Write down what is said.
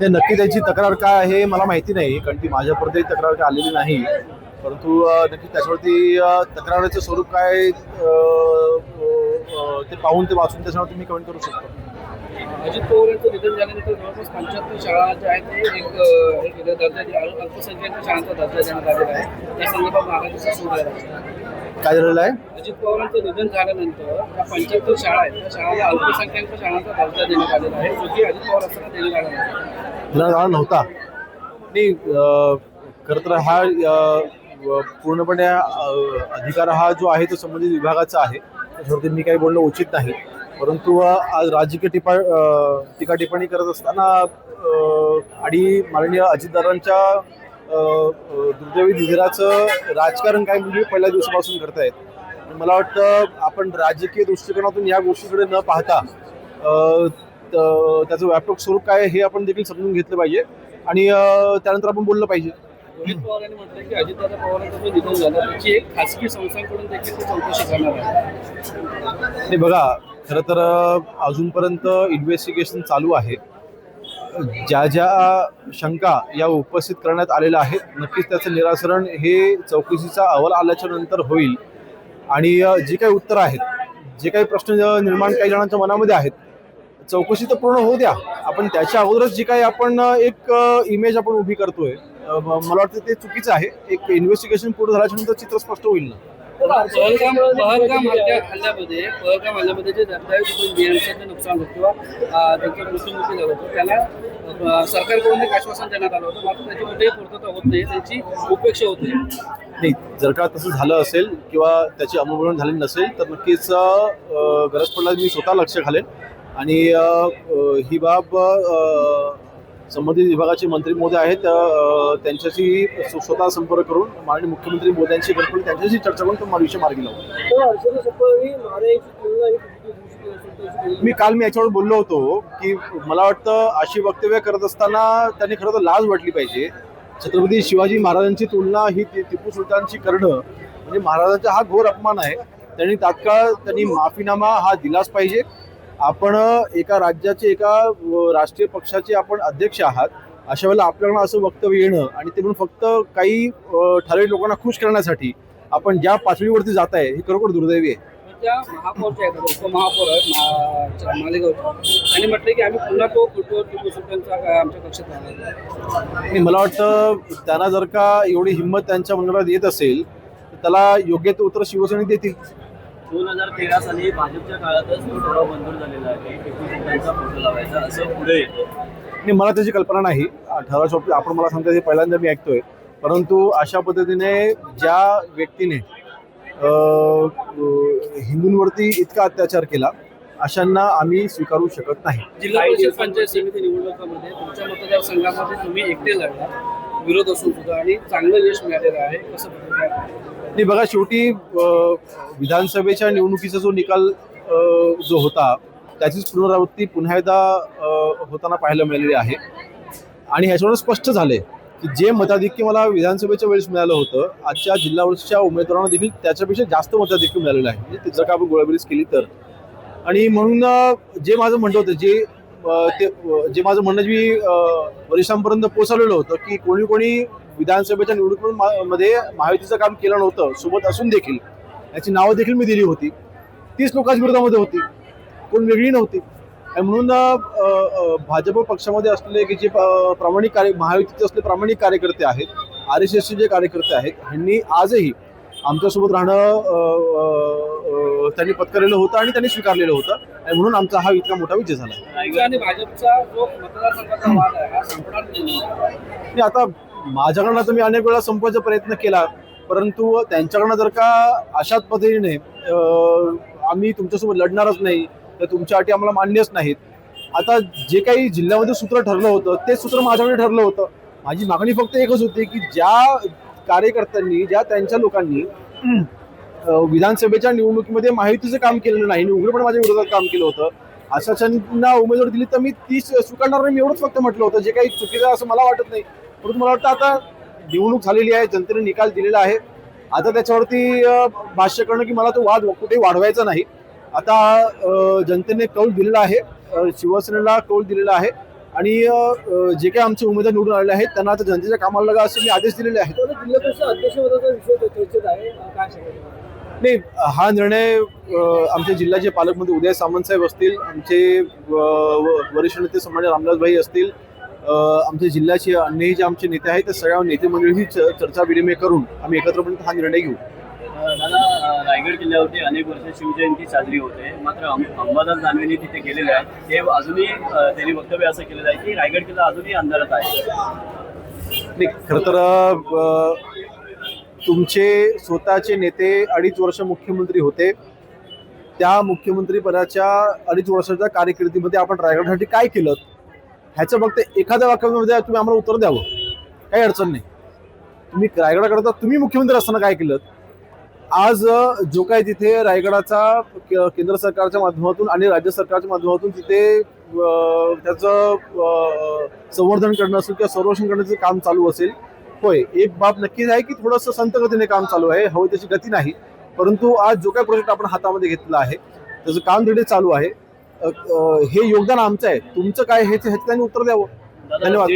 ते नक्की त्याची तक्रार काय आहे मला माहिती नाही, कारण की माझ्यापर्यंत तक्रार काय आलेली नाही. परंतु नक्की त्याच्यावरती तक्रारीचं स्वरूप काय ते पाहून ते वाचून त्याच्यावरती मी कमेंट करू शकतो. अजित पवार यांचं निधन झाल्यानंतर जवळपास 75 शाळा ज्या आहेत ते एक दर्जा अल्पसंख्याक शाळांचा दर्जा देण्यात आलेला आहे. या संदर्भात महाराष्ट्राचा सूर आहे. काय झालेलं आहे? अजित पवारांचं निधन झाल्यानंतर त्या 75 शाळा आहेत त्या शाळांना अल्पसंख्याक शाळांचा दर्जा देण्यात आलेला आहे, जो की अजित पवार असताना देण्यात आलेला नव्हता. नाही, खरं तर हा पूर्णपणे अधिकार हा जो आहे तो संबंधित विभागाचा आहे, त्याच्यावरती मी काही बोलणं उचित नाही. परंतु आज राजकीय टीका टिप्पणी करत असताना आणि माननीय अजितदादांच्या दुर्दैवी निधनाचं राजकारण काय म्हणजे पहिल्या दिवसापासून करतायत. मला वाटतं आपण राजकीय दृष्टिकोनातून या गोष्टीकडे न पाहता त्याचं व्यापक स्वरूप काय हे आपण देखील समजून घेतलं पाहिजे आणि त्यानंतर आपण बोललं पाहिजे. रोहित पवार यांनी म्हटलं की अजितदादा पवारांचं जो निधन झालं त्याची एक खासगी संस्थांकडून देखील ती चौकशी करणार आहे. नाही बघा, खरं तर अजूनपर्यंत इन्व्हेस्टिगेशन चालू आहे. ज्या ज्या शंका या उपस्थित करण्यात आलेल्या आहेत नक्कीच त्याचं निराकरण हे चौकशीचा अहवाल आल्याच्या नंतर होईल. आणि जी काही उत्तरं आहेत, जे काही प्रश्न निर्माण काही जणांच्या मनामध्ये आहेत, चौकशी तर पूर्ण होऊ द्या. आपण त्याच्या अगोदरच जी काही आपण एक इमेज आपण उभी करतोय, मला वाटतं ते चुकीचं आहे. एक इन्व्हेस्टिगेशन पूर्ण झाल्याच्या नंतर चित्र स्पष्ट होईल ना. पहलगाम हल्ल्यामध्ये जे दर्जावी कुटुंबियांचं जे नुकसान होतं किंवा त्यांचं मृत्युमुखी झालं होतं त्याला सरकारकडून एक आश्वासन देण्यात आलं होतं, मात्र त्याची कुठेही पूर्तता होत नाही, त्याची उपेक्षा होते. नाही, जर का तसं झालं असेल किंवा त्याची अंमलबजावणी झाली नसेल तर नक्कीच गरज पडल्यास मी स्वतः लक्ष घालेन आणि ही बाब संबंधित विभागाचे मंत्री महोदय आहेत त्यांच्याशी स्वतः संपर्क करून माननीय मुख्यमंत्री मोदयांशी करून त्यांच्याशी चर्चा करून तो विषय मार्गी लावू. मी याच्यावर बोललो होतो की मला वाटतं अशी वक्तव्य करत असताना त्यांनी खरं तर लाज वाटली पाहिजे. छत्रपती शिवाजी महाराजांची तुलना ही टिपू सुलतानची करणं म्हणजे महाराजांचा हा घोर अपमान आहे. त्यांनी माफीनामा हा दिलाच पाहिजे. आपण एका राज्याचे एका राष्ट्रीय पक्षाचे आपण अध्यक्ष आहात, अशा वेळेला आपल्याकडनं असं वक्तव्य येणं आणि ते म्हणून फक्त काही ठराविक लोकांना खुश करण्यासाठी आपण ज्या पातळीवरती जात आहे हे खरोखर दुर्दैवी आहे. त्या महापौरच्या आहेत उपमहापौर आहेत मालेगावच्या, त्यांनी म्हटलं की आम्ही पुन्हा तो टिपू सुलतानचा आमच्या कक्षात राहणार. मला वाटतं त्यांना जर का एवढी हिंमत त्यांच्या मंगळात येत असेल तर त्याला योग्य ते उत्तर शिवसेनेत देतील. 2013 साली भाजपच्या काळातच तो ठराव मंजूर झालेला आहे टिपू सुलतानचा फोटो लावायचा असं पुढे येतं. नाही, मला त्याची कल्पना नाही. ठराव आपण मला सांगता ते पहिल्यांदा मी ऐकतोय. परंतु अशा पद्धतीने ज्या व्यक्तीने हिंदूंवरती इतका अत्याचार केला अशांना आम्ही स्वीकारू शकत नाही. जिल्हा परिषद पंचायत समिती निवडणुकामध्ये तुमच्या मतदारसंघामध्ये तुम्ही एकटे लढला, विरोध असून सुद्धा, आणि चांगलं यश मिळालेलं आहे, कसं नाही बघा, शेवटी विधानसभेच्या निवडणुकीचा जो निकाल जो होता त्याचीच पुनरावृत्ती पुन्हा एकदा होताना पाहायला मिळालेली आहे. आणि ह्याच्यावर स्पष्ट झालंय की जे मताधिक्य मला विधानसभेच्या वेळेस मिळालं होतं आजच्या जिल्हा परिषदच्या उमेदवारांना देखील त्याच्यापेक्षा जास्त मताधिक्य मिळालेलं आहे. म्हणजे जर का आपण गोळाबेरीज केली तर. आणि म्हणून जे माझं म्हणणं होतं जे माझं म्हणणं मी वरिष्ठांपर्यंत पोहोचवलेलं होतं की कोणी विधानसभेच्या निवडणुकीमध्ये महायुतीचं काम केलं नव्हतं सोबत असून देखील याची नावं देखील मी दिली होती. 30 लोकांच्या विरोधामध्ये होती, कोण वेगळी नव्हती. आणि म्हणून भाजप पक्षामध्ये असलेले की जे प्रामाणिक महायुतीचे असलेले प्रामाणिक कार्यकर्ते आहेत, RSSचे जे कार्यकर्ते आहेत, ह्यांनी आजही आमच्यासोबत राहणं त्यांनी पत्करलेलं होतं आणि त्यांनी स्वीकारलेलं होतं. आणि म्हणून आमचा हा इतका मोठा विजय झाला. आणि भाजपचा जो मतदारसंघाचा वाद आहे हा संपणार नाही. आता माझ्याकडनं तर मी अनेक वेळा संपवायचा प्रयत्न केला, परंतु त्यांच्याकडनं जर का अशाच पद्धतीने आम्ही तुमच्यासोबत लढणारच नाही तर तुमच्या अटी आम्हाला मान्यच नाहीत. आता जे काही जिल्ह्यामध्ये सूत्र ठरलं होतं ते सूत्र माझ्याकडे ठरलं होतं. माझी मागणी फक्त एकच होती की ज्या कार्यकर्त्यांनी त्यांच्या लोकांनी विधानसभेच्या निवडणुकीमध्ये माहितीचं काम केलेलं नाही आणि उघडपणे माझ्या विरोधात काम केलं होतं अशाच्यांना उमेदवारी दिली तर मी ती स्वीकारणार नाही. मी एवढंच फक्त म्हटलं होतं. जे काही चुकीचं असं मला वाटत नाही. परंतु मला वाटतं आता निवडणूक झालेली आहे, जनतेने निकाल दिलेला आहे. आता त्याच्यावरती भाष्य करणं की मला तो वाद कुठे वाढवायचा नाही. आता जनतेने कौल दिलेला आहे, शिवसेनेला कौल दिलेला आहे आणि जे काही आमचे उमेदवार निवडून आलेले आहेत त्यांना आता जनतेच्या कामाला लागा असे मी आदेश दिलेले आहेत. जिल्हा परिषद अध्यक्षपदाचा विषय चर्चेत आहे, काय सांगाल? नाही, हा निर्णय आमचे जिल्ह्याचे पालकमंत्री उदय सामंत साहेब असतील, आमचे वरिष्ठ नेते सन्मान्य रामदास भाई असतील, आमच्या जिल्ह्याचे अन्यही जे आमचे नेते आहेत त्या सगळ्या नेते मंडळी चर्चा विनिमय करून आम्ही एकत्रपणे हा निर्णय घेऊ. दादा, रायगड किल्ल्यावरती अनेक वर्ष शिवजयंती साजरी होते, मात्र अंबादास दानवेंनी तिथे गेलेले आहेत. ते अजूनही त्यांनी वक्तव्य असं केलेलं आहे की रायगड किल्ला अजूनही अंधारात आहे. नाही, खरं तर तुमचे स्वतःचे नेते 2.5 वर्ष मुख्यमंत्री होते. त्या मुख्यमंत्रीपदाच्या 2.5 वर्षाच्या कारकिर्दीमध्ये आपण रायगडसाठी काय केलं ह्याचं फक्त एखाद्या वाक्यामध्ये तुम्ही आम्हाला उत्तर द्यावं, काही अडचण नाही. तुम्ही रायगडाकरता तुम्ही मुख्यमंत्री असताना काय केलं. आज जो काही तिथे रायगडाचा केंद्र सरकारच्या माध्यमातून आणि राज्य सरकारच्या माध्यमातून तिथे त्याचं संवर्धन करणं असेल किंवा संरक्षण करण्याचं काम चालू असेल, होय, एक बाब नक्कीच आहे की थोडंसं संत गतीने काम चालू आहे, हवं त्याची गती नाही. परंतु आज जो काही प्रोजेक्ट आपण हातामध्ये घेतला आहे त्याचं काम तिथे चालू आहे. हे योगदान आमचं आहे, तुमचं काय हे त्यांनी उत्तर द्यावं. धन्यवाद.